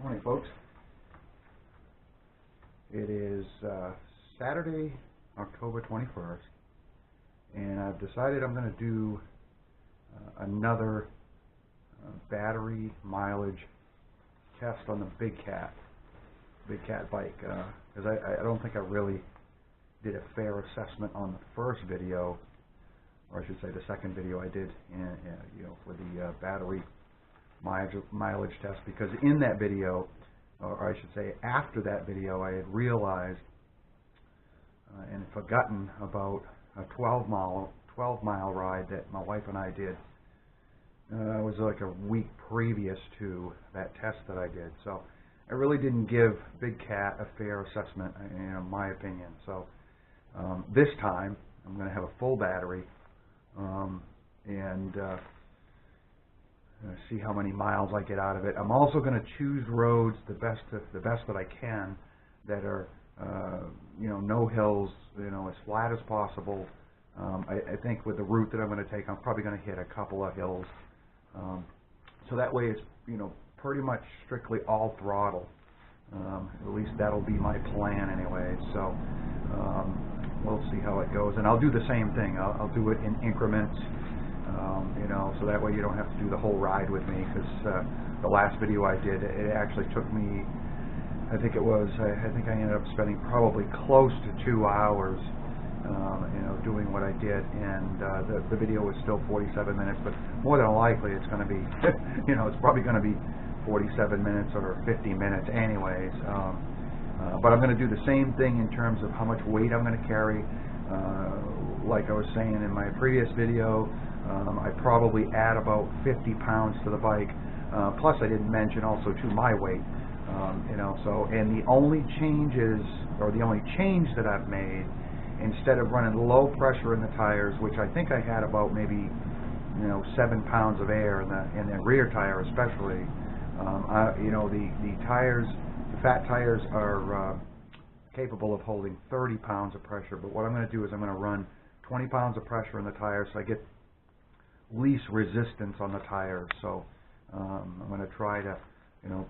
Morning, folks. It is Saturday, October 21st, and I've decided I'm going to do another battery mileage test on the Big Cat bike, because I don't think I really did a fair assessment on the first video, or I should say the second video I did, for the battery mileage test, because in that video, or I should say after that video, I had realized and forgotten about a 12-mile ride that my wife and I did. It was like a week previous to that test that I did, so I really didn't give Big Cat a fair assessment, in my opinion. So this time I'm going to have a full battery and see how many miles I get out of it. I'm also going to choose roads the best that I can that are no hills, as flat as possible. I think with the route that I'm going to take, I'm probably going to hit a couple of hills, so that way it's pretty much strictly all throttle. At least that'll be my plan anyway. So we'll see how it goes, and I'll do the same thing. I'll do it in increments. So that way you don't have to do the whole ride with me, because the last video I did, it actually took me, I think I ended up spending probably close to 2 hours, doing what I did, and the video was still 47 minutes, but more than likely it's going to be, it's probably going to be 47 minutes or 50 minutes anyways, but I'm going to do the same thing in terms of how much weight I'm going to carry. Like I was saying in my previous video, I probably add about 50 pounds to the bike, plus I didn't mention also to my weight, and the only changes, or the only change that I've made, instead of running low pressure in the tires, which I think I had about maybe 7 pounds of air in the rear tire especially, the tires, the fat tires are capable of holding 30 pounds of pressure, but what I'm going to do is I'm going to run 20 pounds of pressure in the tires so I get least resistance on the tires. So I'm going to try to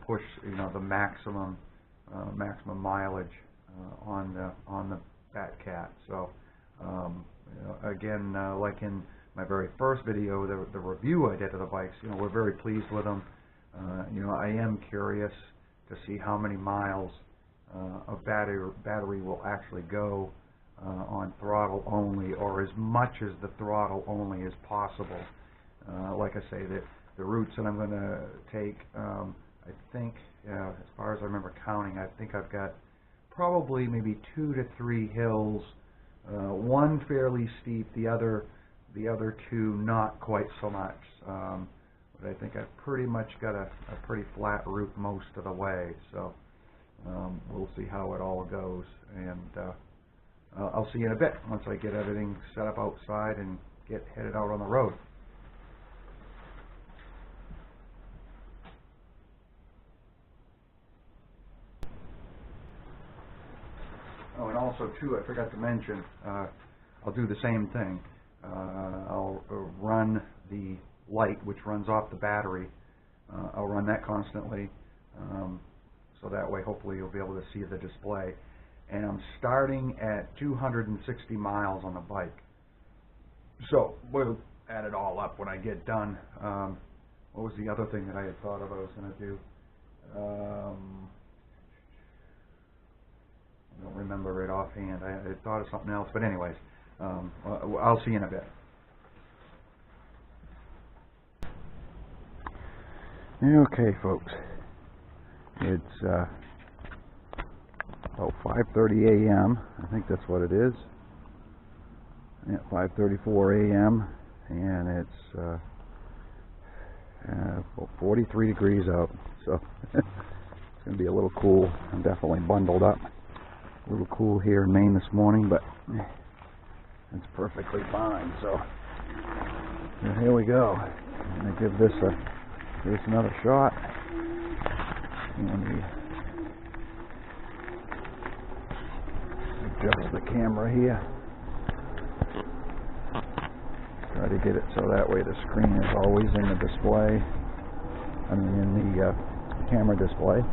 push the maximum mileage on the Fat Cat. So again, like in my very first video, the review I did of the bikes, we're very pleased with them. I am curious to see how many miles of battery will actually go on throttle only, or as much as the throttle only as possible. Like I say, the routes that I'm going to take, I think, as far as I remember counting, I think I've got probably maybe 2 to 3 hills, one fairly steep, the other 2 not quite so much. But I think I've pretty much got a pretty flat route most of the way. So we'll see how it all goes, and I'll see you in a bit once I get everything set up outside and get headed out on the road. Oh, and also too, I forgot to mention, I'll do the same thing. I'll run the light, which runs off the battery. I'll run that constantly, so that way hopefully you'll be able to see the display. And I'm starting at 260 miles on the bike. So we'll add it all up when I get done. What was the other thing that I had thought of I was going to do? I don't remember it offhand. I had thought of something else, but anyways, I'll see you in a bit. Okay, folks, it's about 5:30 a.m. I think that's what it is. Yeah, 5:34 a.m. and it's about 43 degrees out, so it's going to be a little cool. I'm definitely bundled up. A little cool here in Maine this morning, but it's perfectly fine. So here we go. I'm going to give this another shot. And we adjust the camera here. Try to get it so that way the screen is always in the display. I mean, in the camera display.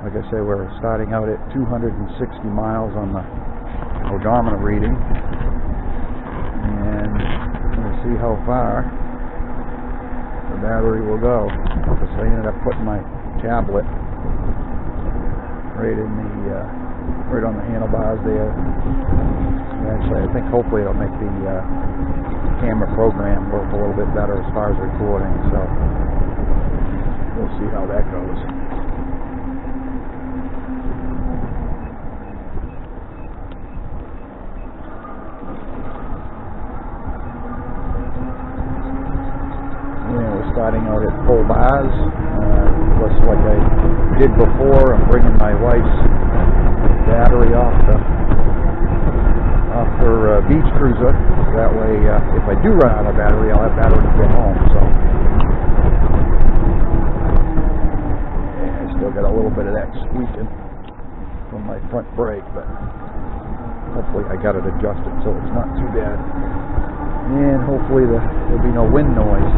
like I say, we're starting out at 260 miles on the odometer reading, and I'm going to see how far the battery will go, because I ended up putting my tablet right on the handlebars there. Actually, I think hopefully it'll make the camera program work a little bit better as far as recording, so we'll see how that goes. Starting out at full bars, just like I did before. I'm bringing my wife's battery off her beach cruiser. That way, if I do run out of battery, I'll have battery to get home. So, yeah, I still got a little bit of that squeaking from my front brake, but hopefully I got it adjusted so it's not too bad. And hopefully there'll be no wind noise.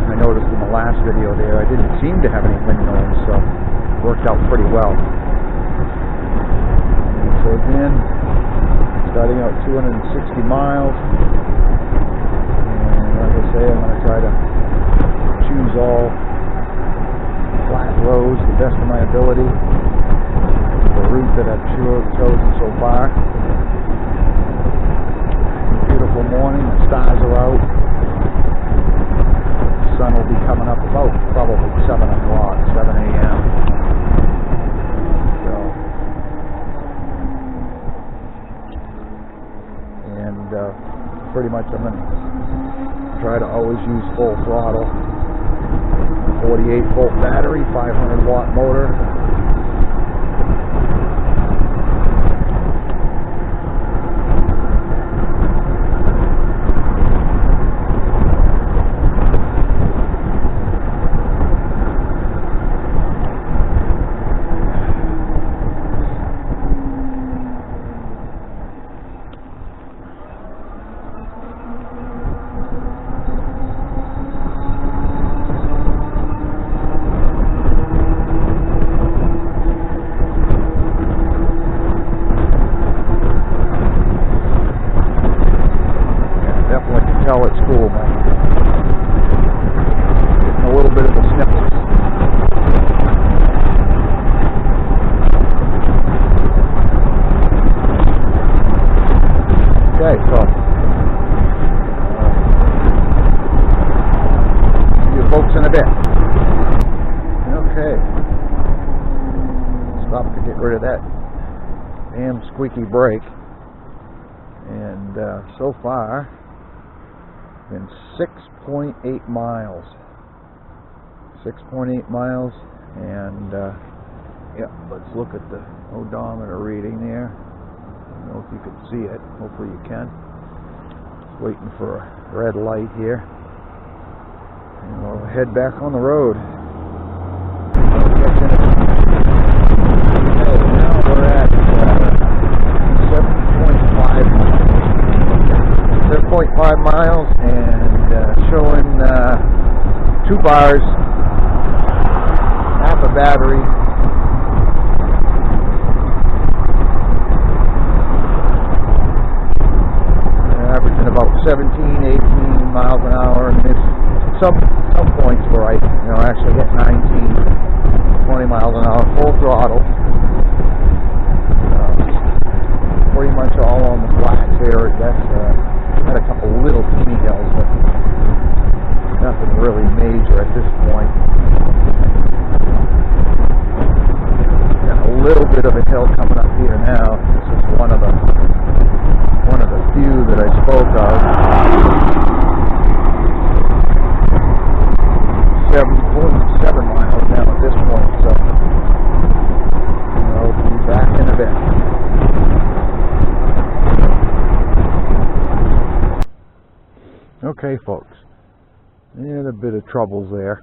I noticed in the last video there I didn't seem to have any wind noise, so it worked out pretty well. And so again, starting out 260 miles, and like I say, I'm going to try to choose all flat roads the best of my ability, the route that I've chosen so far. Beautiful morning, the stars are out. The sun will be coming up about probably 7 o'clock, 7 a.m. So, and pretty much I'm going to try to always use full throttle. 48 volt battery, 500 watt motor. Tell it's cool, man. Getting a little bit of the sniffles. Okay, so see you folks in a bit. Okay, stop to get rid of that damn squeaky brake, and so far been 6.8 miles. 6.8 miles, and yeah, let's look at the odometer reading there. I don't know if you can see it. Hopefully you can. Just waiting for a red light here, and we'll head back on the road. Okay, now we're at 7.5 miles, and showing 2 bars, half a battery, averaging about 17, 18 miles an hour, and there's some points where I actually hit 19, 20 miles an hour, full throttle. Pretty much all on the flats here. That's had a couple little teeny hills, but nothing really major at this point. Got a little bit of a hill coming up here now. This is one of the few that I spoke of. 7.7 miles now at this point, so I'll be back in a bit. Okay, folks, and a bit of troubles there.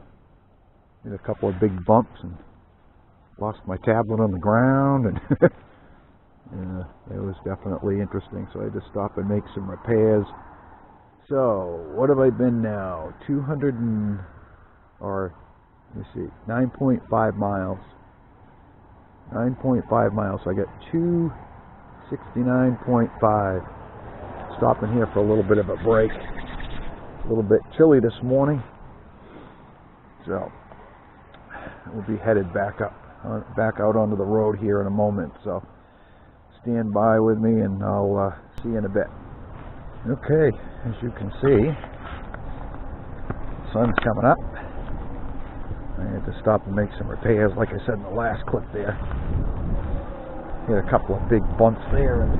Hit a couple of big bumps and lost my tablet on the ground, and yeah, it was definitely interesting, so I had to stop and make some repairs. So, what have I been now? 9.5 miles. 9.5 miles. So I got 269.5. Stopping here for a little bit of a break. A little bit chilly this morning, so we'll be headed back out onto the road here in a moment. So stand by with me, and I'll see you in a bit. Okay, as you can see, sun's coming up. I had to stop and make some repairs, like I said in the last clip there. Hit a couple of big bumps there, and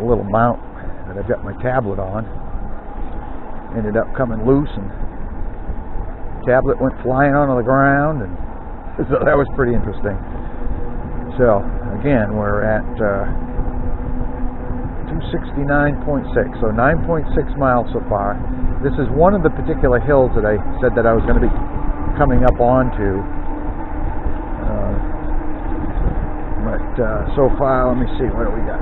a little mount that I've got my tablet on ended up coming loose, and the tablet went flying onto the ground, and so that was pretty interesting. So again, we're at 269.6, so 9.6 miles so far. This is one of the particular hills that I said that I was going to be coming up onto, but so far, let me see, what do we got?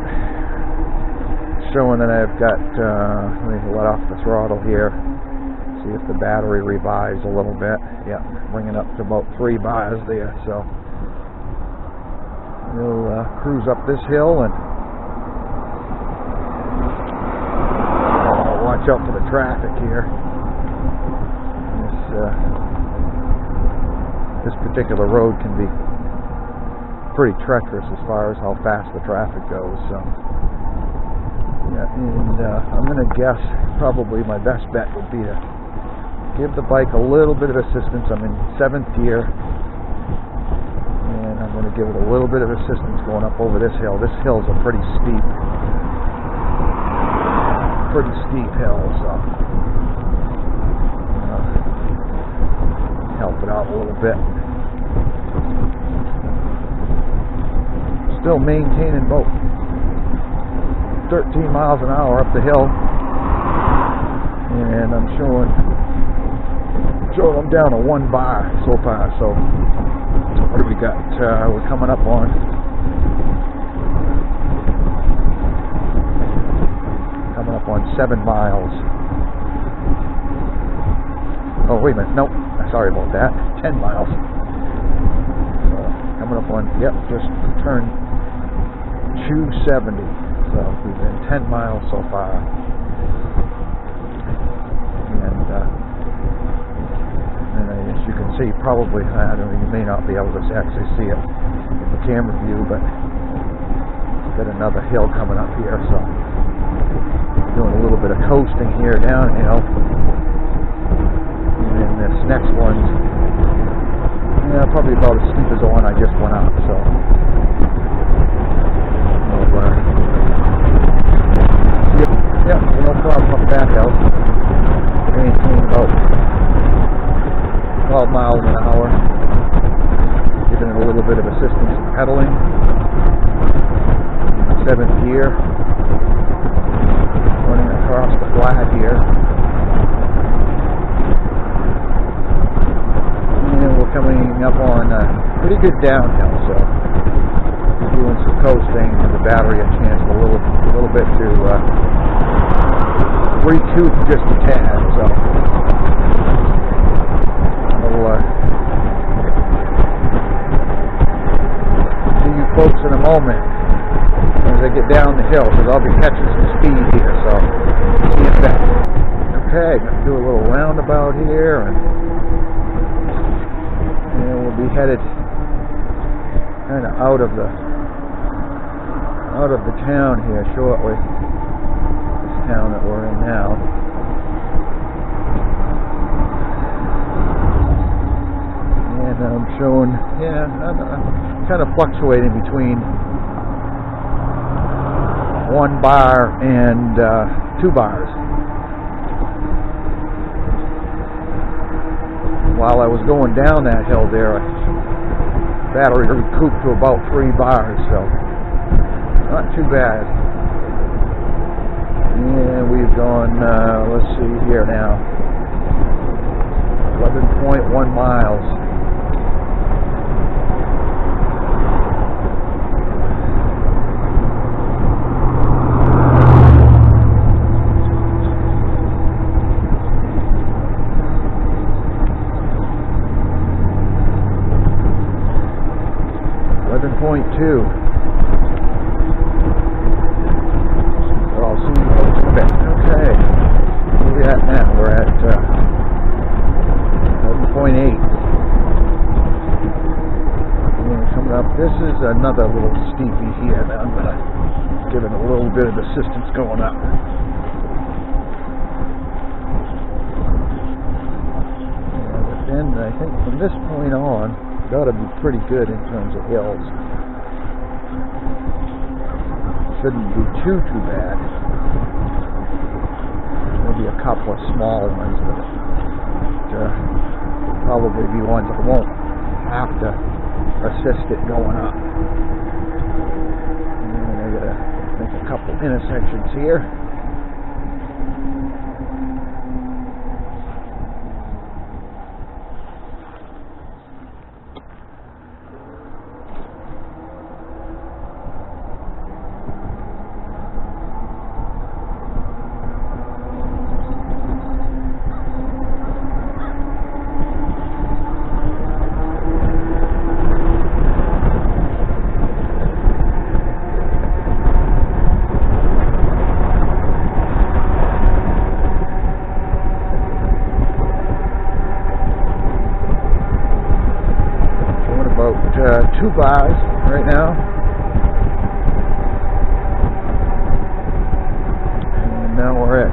Showing that I've got, let me let off the throttle here, see if the battery revives a little bit. Yeah, bringing up to about 3 bars there, so we'll cruise up this hill and watch out for the traffic here. This particular road can be pretty treacherous as far as how fast the traffic goes, so yeah, and I'm going to guess probably my best bet would be to give the bike a little bit of assistance. I'm in 7th gear, and I'm going to give it a little bit of assistance going up over this hill. This hill's a pretty steep hill, so help it out a little bit. Still maintaining about 13 miles an hour up the hill, and I'm showing I'm down to 1 bar so far. So what do we got? We're coming up on coming up on 7 miles. Oh, wait a minute. Nope. Sorry about that. 10 miles. Coming up on, yep, just turned 270. So we've been 10 miles so far. And as you can see, probably, I don't know, you may not be able to actually see it in the camera view, but got another hill coming up here, so doing a little bit of coasting here downhill. And then this next one, yeah, probably about as steep as the one I just went up, so yeah, no problem up that hill. Maintain about 12 miles an hour, giving it a little bit of assistance in pedaling. 7th gear, running across the flat here. And we're coming up on a pretty good downhill, so doing some coasting, and the battery a chance a little bit to recoup just a tad, so I'll see you folks in a moment as I get down the hill, because I'll be catching some speed here, so see you in a bit. Okay, gonna do a little roundabout here, and we'll be headed kind of out of the town here shortly. This town that we're in now. And I'm showing, yeah, I'm kind of fluctuating between 1 bar and 2 bars. While I was going down that hill there, battery recouped to about 3 bars, so not too bad. And we've gone, let's see here now, 11.1 miles. 11.2. So I'll see you folks in a bit. Okay. Where are we at now? We're at 11.8. Coming up. This is another little steepy here that I'm going to give it a little bit of assistance going up. And I think from this point on, it ought to be pretty good in terms of hills. Shouldn't be too bad. Maybe a couple of small ones, but probably be ones that won't have to assist it going up. And I got I think a couple intersections here. About 2 bars right now, and now we're at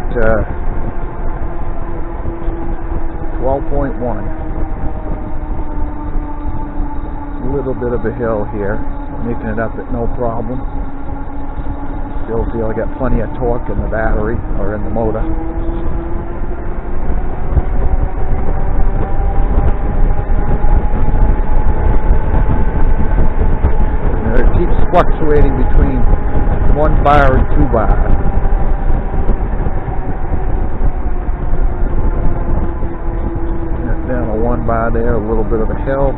12.1. A little bit of a hill here, making it up at no problem. Still feel I got plenty of torque in the battery or in the motor. Fluctuating between 1 bar and 2 bar. Down a 1 bar there, a little bit of a hill,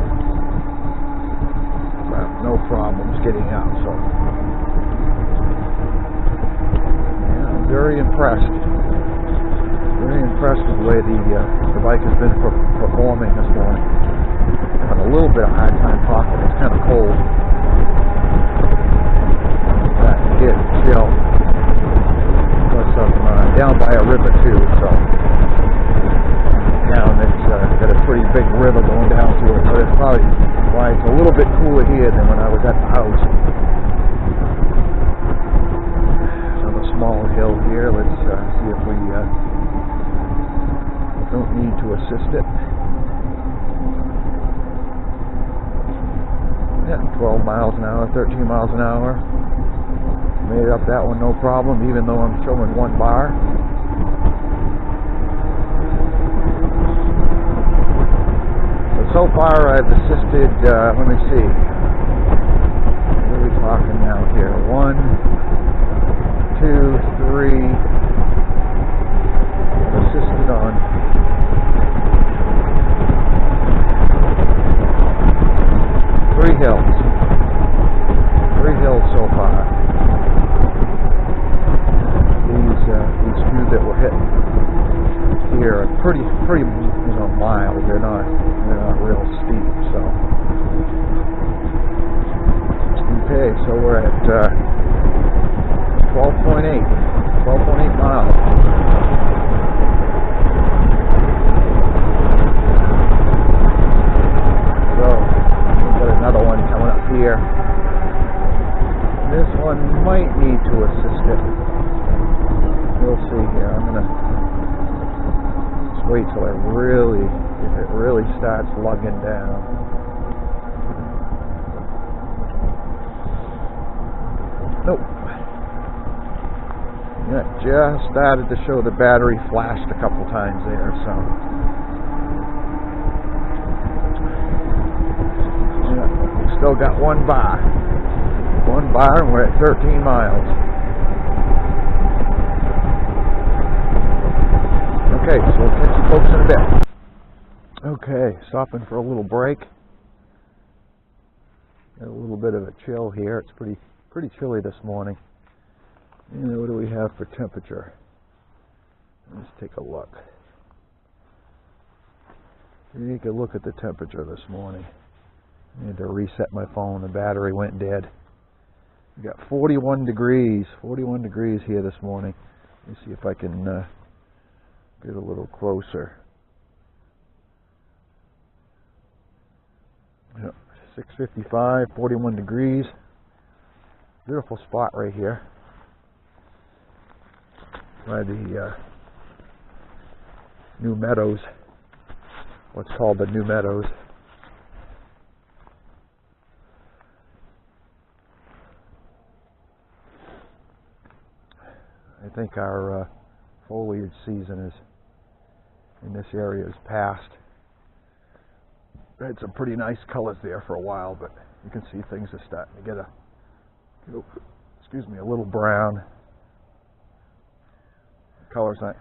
but no problems getting out. So yeah, I'm very impressed. Very impressed with the way the bike has been performing this morning. Having a little bit of hard time talking. It's kind of cold. Get chill because I'm down by a river too, so down it's got a pretty big river going down through it, so that's probably why it's a little bit cooler here than when I was at the house. On a small hill here, let's see if we don't need to assist it. Yeah, 12 miles an hour, 13 miles an hour. Made up that one no problem, even though I'm showing 1 bar. So far I've assisted, let me see. What are we talking now here? 1, 2, 3. I've assisted on 3 hills. 3 hills so far. These few that we're hitting here are pretty mild. They're not real steep. So okay, so we're at 12.8 miles. So we've got another one coming up here. This one might need to assist it. We'll see here. I'm gonna just wait till if it really starts lugging down. Nope. Yeah, just started to show the battery flashed a couple times there, so. Yeah, we still got 1 bar. 1 bar and we're at 13 miles. Okay, so we'll catch you folks in a bit. Okay, stopping for a little break. Got a little bit of a chill here. It's pretty chilly this morning. And what do we have for temperature? Let's take a look. Take a look at the temperature this morning. I had to reset my phone. The battery went dead. We got 41 degrees. 41 degrees here this morning. Let me see if I can get a little closer. Yep, 6:55, 41 degrees. Beautiful spot right here by the New Meadows. What's called the New Meadows. I think our foliage season is in this area is past. Had some pretty nice colors there for a while, but you can see things are starting to get a little brown. The colors aren't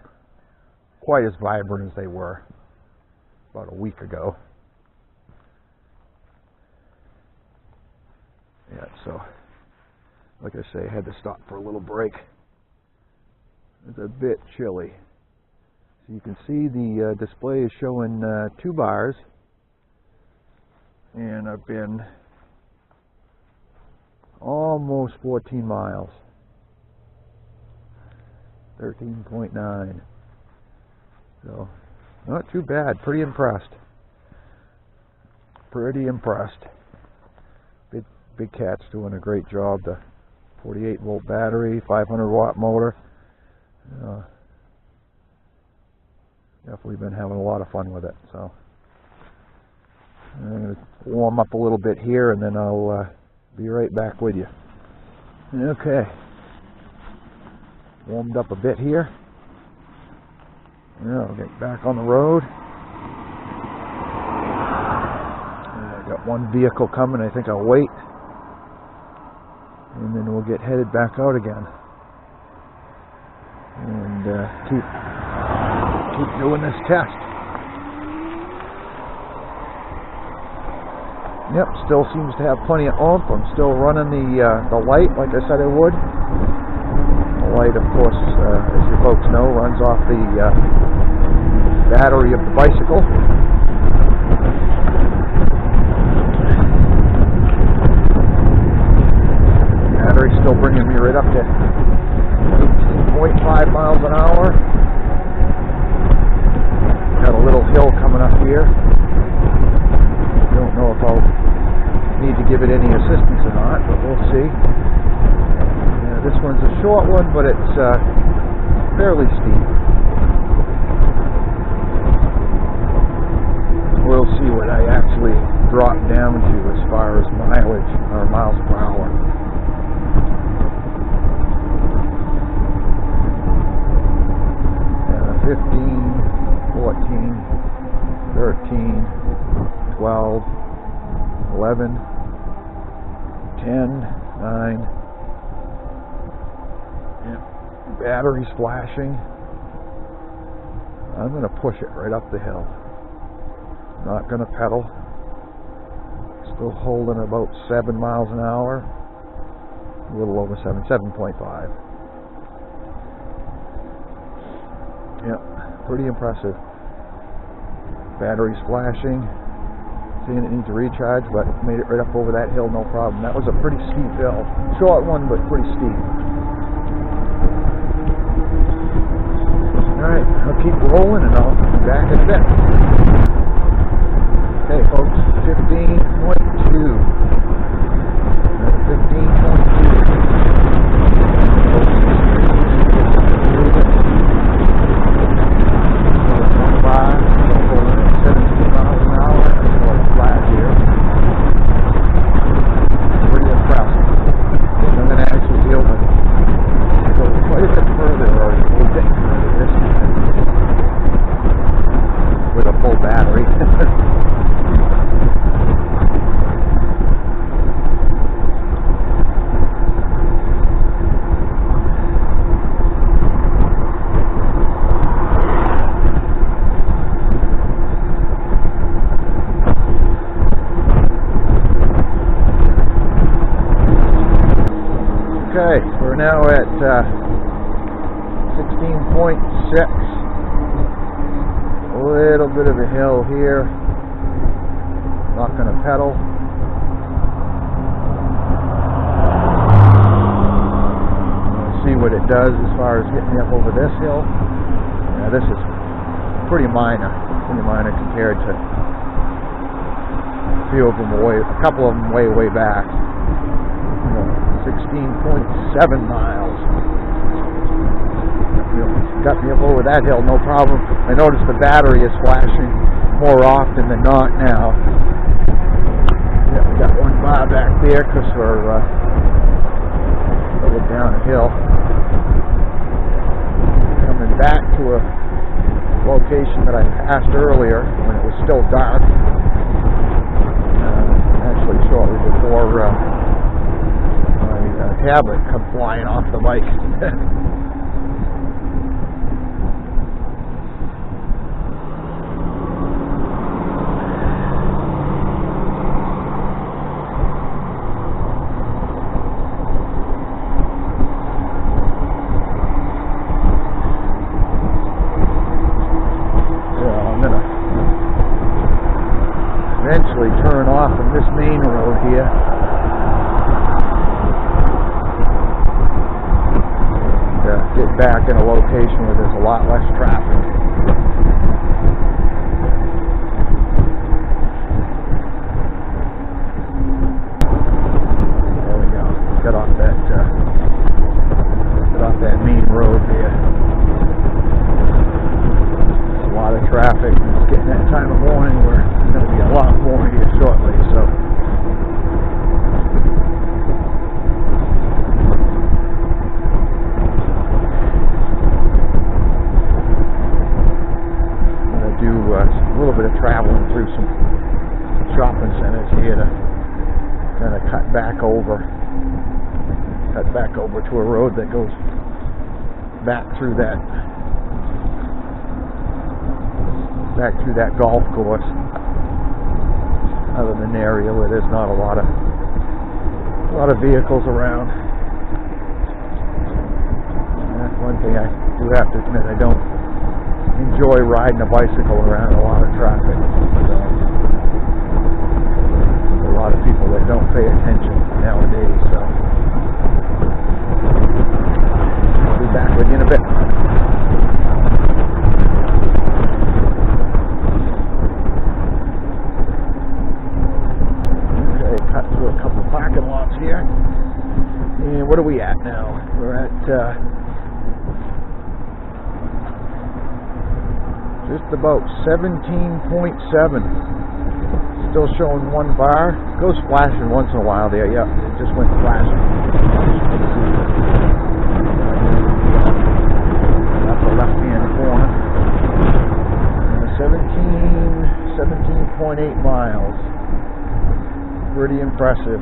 quite as vibrant as they were about a week ago. Yeah, so like I say, I had to stop for a little break. It's a bit chilly. So you can see the display is showing 2 bars, and I've been almost 14 miles. 13.9. So not too bad. Pretty impressed. Pretty impressed. Big Cat's doing a great job. The 48 volt battery, 500 watt motor. Definitely been having a lot of fun with it. So I'm going to warm up a little bit here, and then I'll be right back with you. Okay, warmed up a bit here. Yeah, I'll get back on the road. I got one vehicle coming. I think I'll wait, and then we'll get headed back out again, and keep doing this test. Yep, still seems to have plenty of oomph. I'm still running the light like I said I would. The light, of course, as you folks know, runs off the battery of the bicycle. Battery's still bringing me right up to 18.5 miles an hour. Got a little hill coming up here. Don't know if I'll need to give it any assistance or not, but we'll see. This one's a short one, but it's fairly steep. We'll see what I actually drop down to as far as mileage or miles per hour. Yeah, 15, 14, 13, 12, 11, 10, 9. Battery's flashing. I'm going to push it right up the hill. Not going to pedal. Still holding about 7 miles an hour. A little over 7.5. Yep, pretty impressive. Battery's flashing. Seeing it needs to recharge, but made it right up over that hill, no problem. That was a pretty steep hill. Short one, but pretty steep. Alright, I'll keep rolling and I'll be back in a bit. Okay folks, 15.2. 15.2. Okay, we're now at 16.6. A little bit of a hill here. Not going to pedal. what it does as far as getting me up over this hill. Yeah, this is pretty minor compared to a few of them a couple of them way back. 16.7 miles. Got me up over that hill, no problem. I noticed the battery is flashing more often than not now. Yeah, we got one bar back there because we're going down a hill. Coming back to a location that I passed earlier when it was still dark. Actually, shortly before my tablet come flying off the bike. Eventually turn off from this main road here. And, get back in a location where there's a lot less traffic. There we go. Got off that main road here. There's a lot of traffic. It's getting that time of morning where there's going to be a lot more here shortly, so I'm going to do a little bit of traveling through some shopping centers here to kind of cut back over to a road that goes back through that golf course. Other than an area where there's not a lot of vehicles around. And that's one thing I do have to admit, I don't enjoy riding a bicycle around a lot of traffic. So, a lot of people that don't pay attention nowadays. So I'll be back with you in a bit. Parking lots here, and what are we at now? We're at just about 17.7. Still showing one bar. Goes flashing once in a while there. Yep, it just went flashing. Upper left-hand corner. 17.8 miles. Pretty impressive.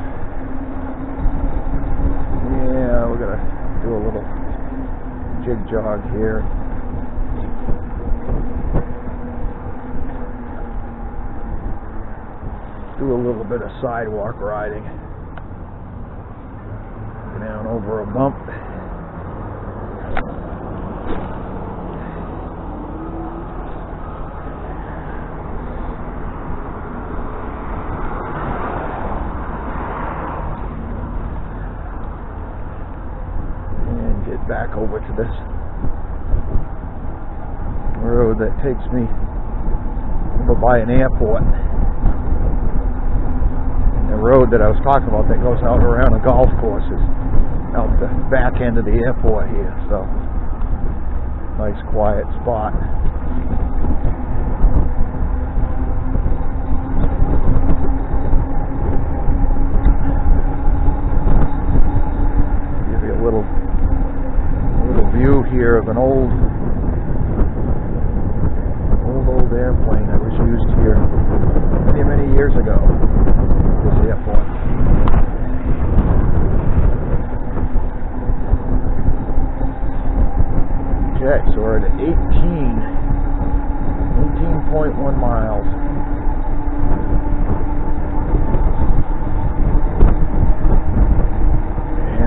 Yeah, we're gonna do a little jig jog here. Do a little bit of sidewalk riding. Down over a bump. Back over to this road that takes me over by an airport. And the road that I was talking about that goes out around a golf course is out the back end of the airport here. So, nice quiet spot. Give you a little view here of an old airplane that was used here many years ago. This airport. Okay, so we're at 18.1 miles.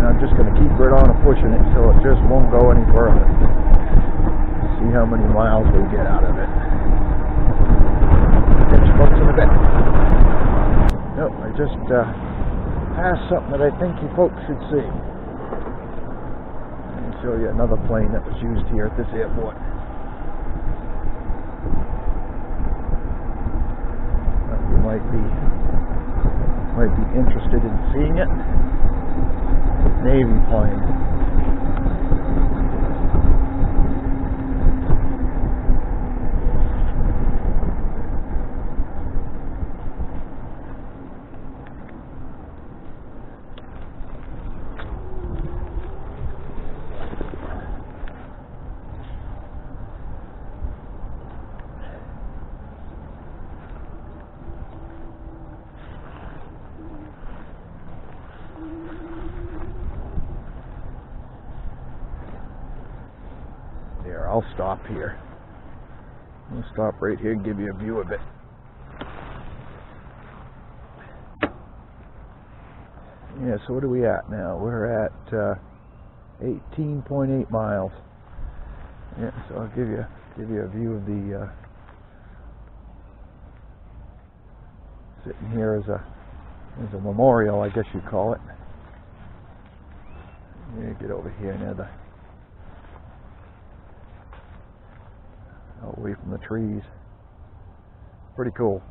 I'm just going to keep right on and pushing it until it just won't go any further. See how many miles we get out of it. Catch you folks in a bit. No, I just passed something that I think you folks should see. show you another plane that was used here at this airport. You might be interested in seeing it. Navy plane. There, I'll stop here. I'll stop right here and give you a view of it. Yeah, so what are we at now? We're at 18.8 miles. Yeah, so I'll give you a view of the sitting here as a memorial, I guess you'd call it. Yeah, get over here near the away from the trees. Pretty cool.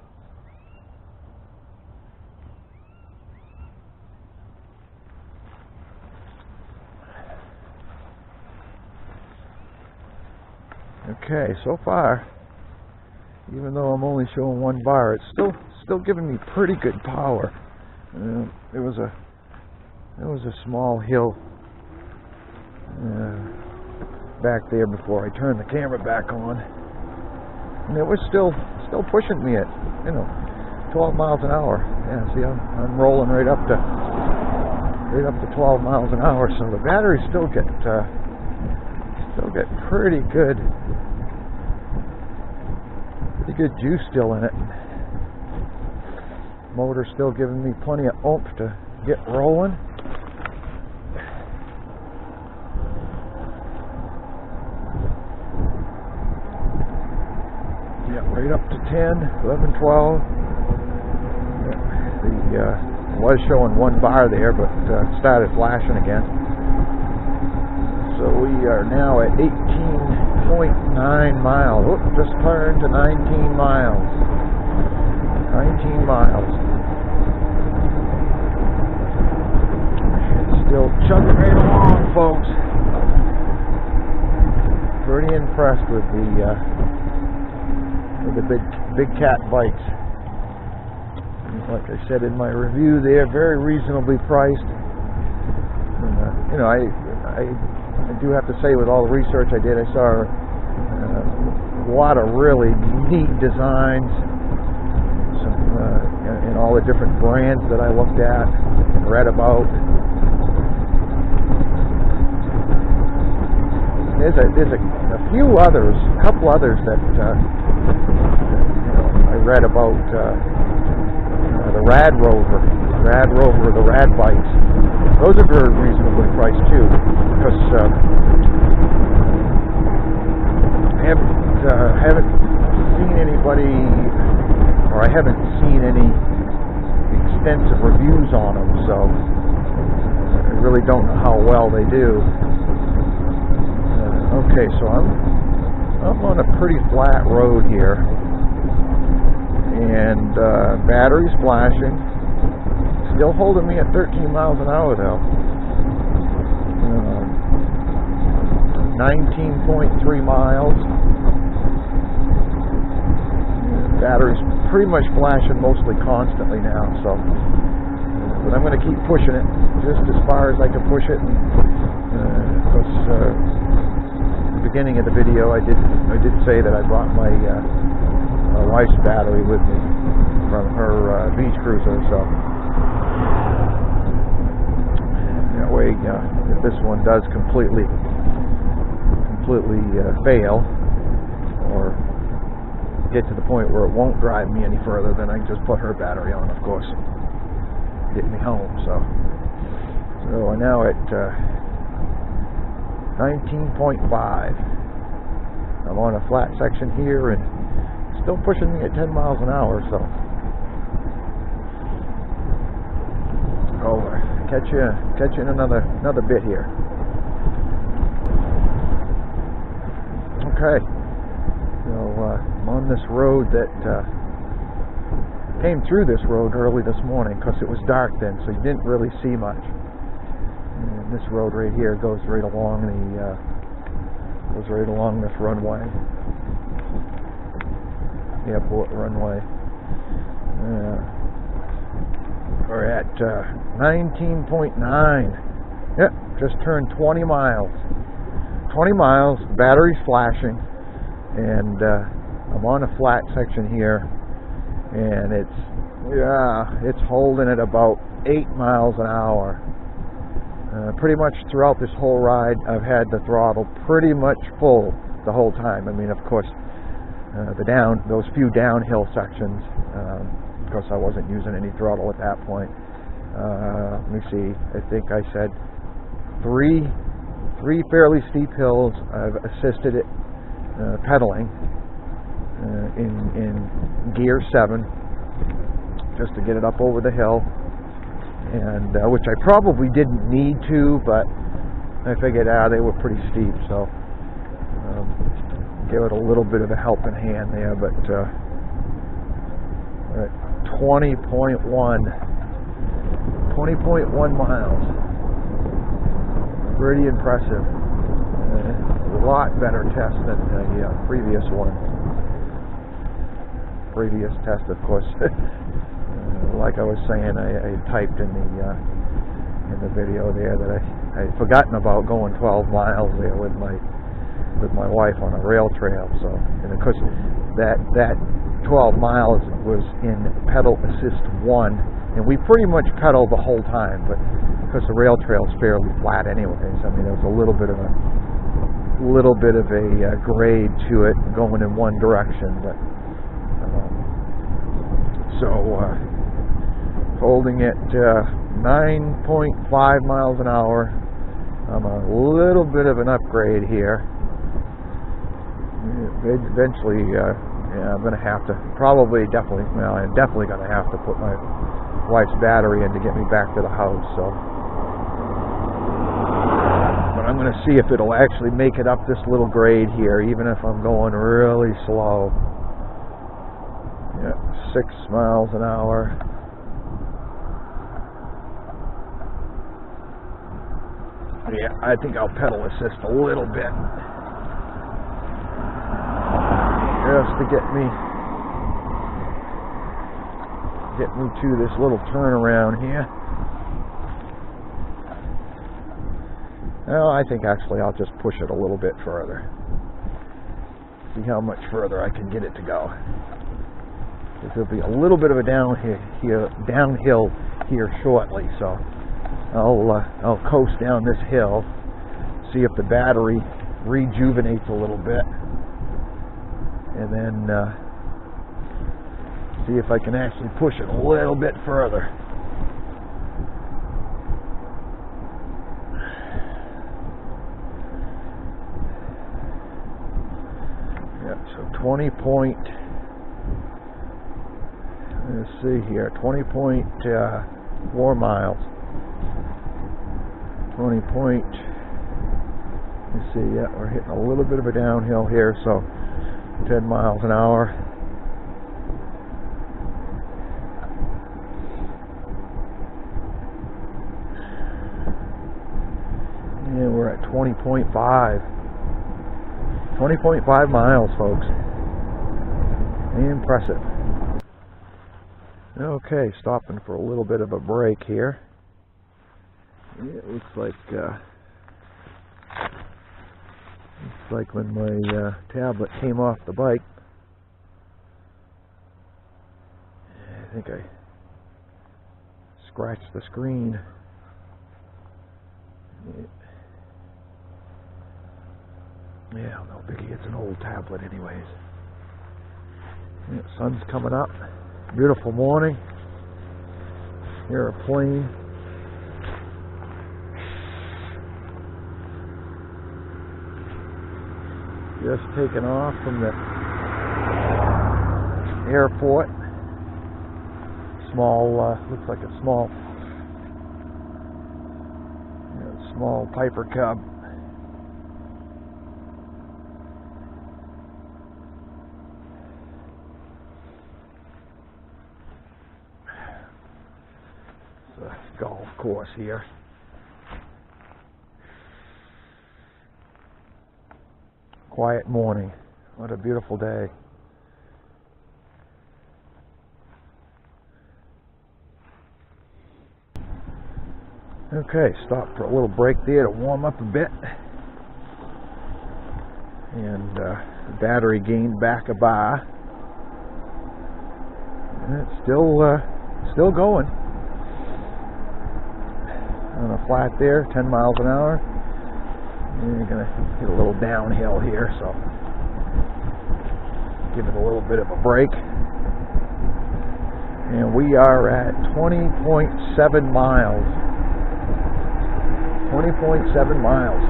Okay, so far, even though I'm only showing one bar, it's still giving me pretty good power. There was a small hill back there before I turned the camera back on, and it was still pushing me at 12 miles an hour. Yeah, see, I'm rolling right up to 12 miles an hour, so the batteries still get pretty good juice still in it. Motor's still giving me plenty of oomph to get rolling. Yeah, right up to 10, 11, 12. Yeah, was showing one bar there, but started flashing again. So we are now at 18.9 miles. Oop, just turned to 19 miles. 19 miles. Still chugging right along, folks. Pretty impressed with the big cat bikes. Like I said in my review, they are very reasonably priced. And, I do have to say, with all the research I did, I saw a lot of really neat designs, in all the different brands that I looked at and read about. There's a few others, a couple others that I read about. The Rad Rover, the Rad bikes. Those are very reasonably priced too, because I haven't seen anybody, or I haven't seen any extensive reviews on them, so I really don't know how well they do. Okay, so I'm on a pretty flat road here, and battery's flashing. Still holding me at 13 miles an hour though. 19.3 miles. Battery's pretty much flashing mostly constantly now, so but I'm going to keep pushing it just as far as I can push it. Because at the beginning of the video I did say that I brought my wife's battery with me from her beach cruiser, so that way if this one does completely fail or get to the point where it won't drive me any further, then I can just put her battery on, of course, get me home. So we're now at 19.5. I'm on a flat section here and still pushing me at 10 miles an hour, so I'll catch you in another bit here. Okay, so I'm on this road that came through this road early this morning because it was dark then, so you didn't really see much. And this road right here goes right along this runway, airport runway. We're at 19.9. Yep, just turned 20 miles. 20 miles, the battery's flashing, and I'm on a flat section here, and it's holding at about 8 miles an hour. Pretty much throughout this whole ride, I've had the throttle pretty much full the whole time. I mean, of course, those few downhill sections, of course, I wasn't using any throttle at that point. Let me see. I think I said three fairly steep hills. I've assisted it pedaling in gear 7 just to get it up over the hill, and which I probably didn't need to, but I figured they were pretty steep, so give it a little bit of a helping hand there. But we're at 20.1 miles. Pretty impressive. A lot better test than the previous one. Previous test, of course, like I was saying, I typed in the video there that I had forgotten about going 12 miles there with my wife on a rail trail. So, and of course, that 12 miles was in pedal assist 1, and we pretty much pedaled the whole time, but because the rail trail is fairly flat anyways. I mean, there was a little bit of a grade to it going in one direction, but holding it 9.5 miles an hour. I'm a little bit of an upgrade here. Eventually, I'm going to have to I'm definitely going to have to put my wife's battery in to get me back to the house. So, but I'm going to see if it'll actually make it up this little grade here, even if I'm going really slow. Yeah, 6 miles an hour. Yeah, I think I'll pedal assist a little bit, just to get me to this little turnaround here. Well, I think actually I'll just push it a little bit further. See how much further I can get it to go. There'll be a little bit of a downhill here shortly, so I'll coast down this hill, see if the battery rejuvenates a little bit, and then see if I can actually push it a little bit further. Yeah, so 20.4 miles. 20 we're hitting a little bit of a downhill here, so 10 miles an hour. And we're at 20.5 miles, folks. Impressive. Okay, stopping for a little bit of a break here. It looks like when my tablet came off the bike, I think I scratched the screen. Yeah, no biggie, it's an old tablet anyways. Yeah, sun's coming up. Beautiful morning. Hear a plane. Just taken off from the airport. Looks like a small Piper Cub. course here. Quiet morning. What a beautiful day. Okay, stop for a little break there to warm up a bit. And the battery gained back a bar. And it's still going. On a flat there, 10 miles an hour. And you're going to get a little downhill here, so give it a little bit of a break. And we are at 20.7 miles. 20.7 miles.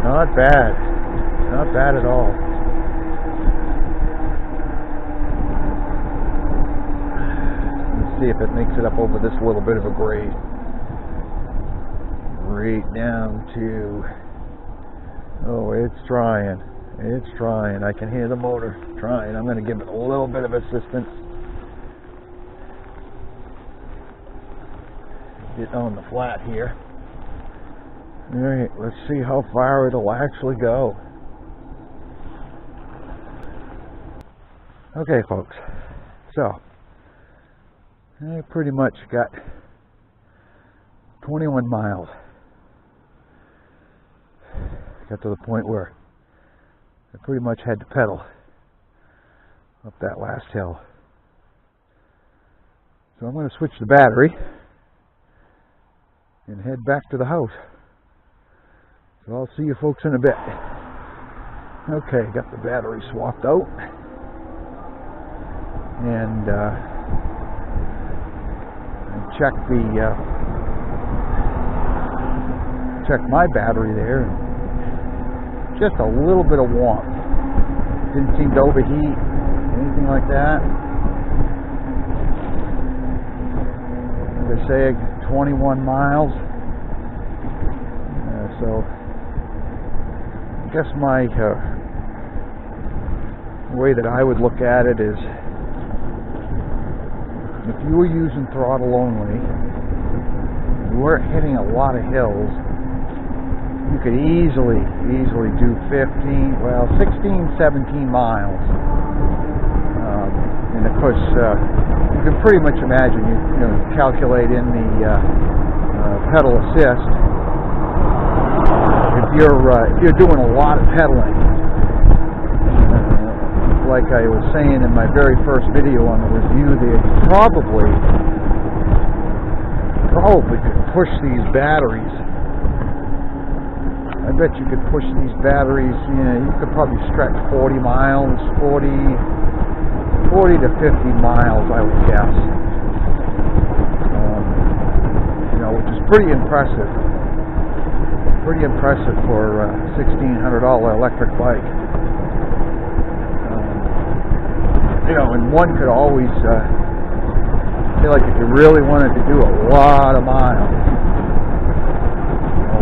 Not bad. Not bad at all. Let's see if it makes it up over this little bit of a grade. Right down to... Oh, it's trying. It's trying. I can hear the motor trying. I'm going to give it a little bit of assistance. Get on the flat here. Alright, let's see how far it'll actually go. Okay, folks. So, I pretty much got 21 miles. Got to the point where I pretty much had to pedal up that last hill. So I'm going to switch the battery and head back to the house. So I'll see you folks in a bit. Okay, got the battery swapped out. And check my battery there. Just a little bit of warmth. Didn't seem to overheat, anything like that. Like I say, 21 miles. So I guess my way that I would look at it is, if you were using throttle only, you weren't hitting a lot of hills, you could easily do 16, 17 miles. And of course, you can pretty much imagine, you know, calculate in the pedal assist. If you're doing a lot of pedaling, like I was saying in my very first video on the review, there, you probably could push these batteries. I bet you could push these batteries, you know, you could probably stretch 40 miles, 40 to 50 miles, I would guess. You know, which is pretty impressive. Pretty impressive for a $1,600 electric bike. You know, and one could always, feel like if you really wanted to do a lot of miles,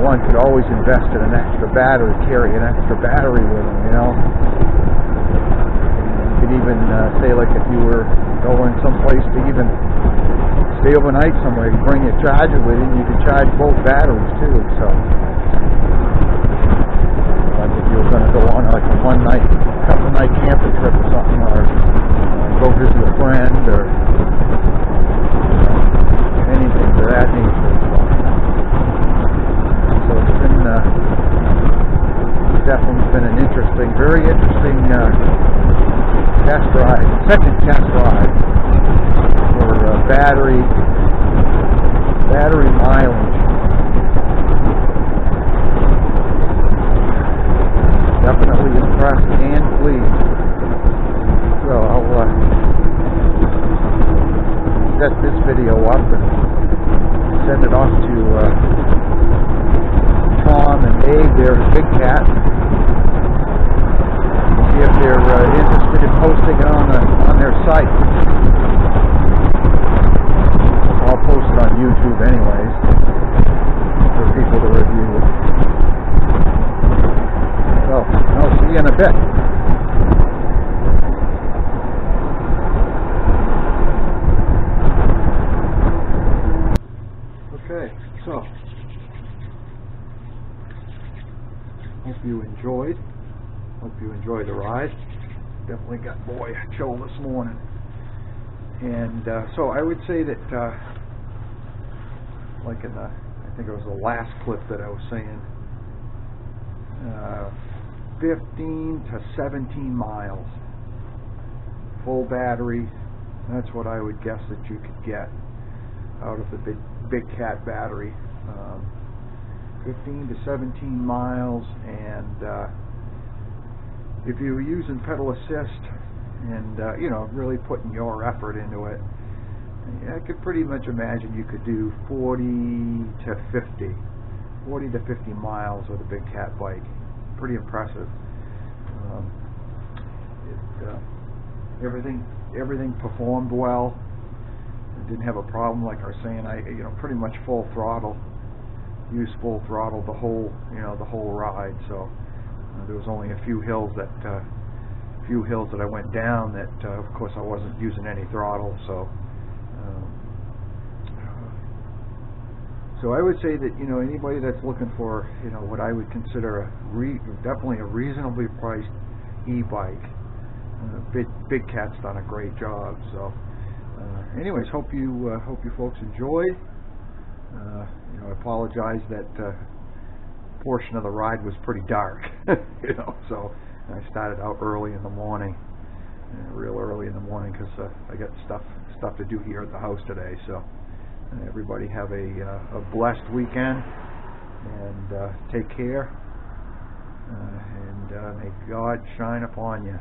one could always invest in an extra battery, carry an extra battery with them, you know. You could even say, like, if you were going someplace to even stay overnight somewhere, you bring your charger with you and you could charge both batteries too. So, like if you were going to go on like a couple night camping trip or something, or go visit a friend, or anything of that nature. So it's been definitely been an interesting, very interesting test ride, second test ride for battery mileage. Definitely impressed and pleased. So I'll set this video up and send it off to Tom and Dave there at Big Cat. See if they're interested in posting it on their site. I'll post it on YouTube anyways for people to review. So I'll see you in a bit. Okay, so hope you enjoyed. Hope you enjoyed the ride. Definitely got boy a chill this morning. And so I would say that, like in the, I think it was the last clip that I was saying, 15 to 17 miles, full battery. That's what I would guess that you could get out of the big cat battery. 15 to 17 miles, and if you were using pedal assist and you know, really putting your effort into it, I could pretty much imagine you could do 40 to 50 miles with a big cat bike. Pretty impressive. Everything performed well. I didn't have a problem, like I was saying. I pretty much full throttle, used full throttle the whole ride. So there was only a few hills that I went down that, of course, I wasn't using any throttle. So I would say that, anybody that's looking for, what I would consider definitely a reasonably priced e-bike, Big Cat's done a great job. So, anyways, hope you folks enjoyed. I apologize that portion of the ride was pretty dark, so I started out early in the morning, real early in the morning, because I got stuff to do here at the house today. So everybody have a blessed weekend, and take care, and may God shine upon you.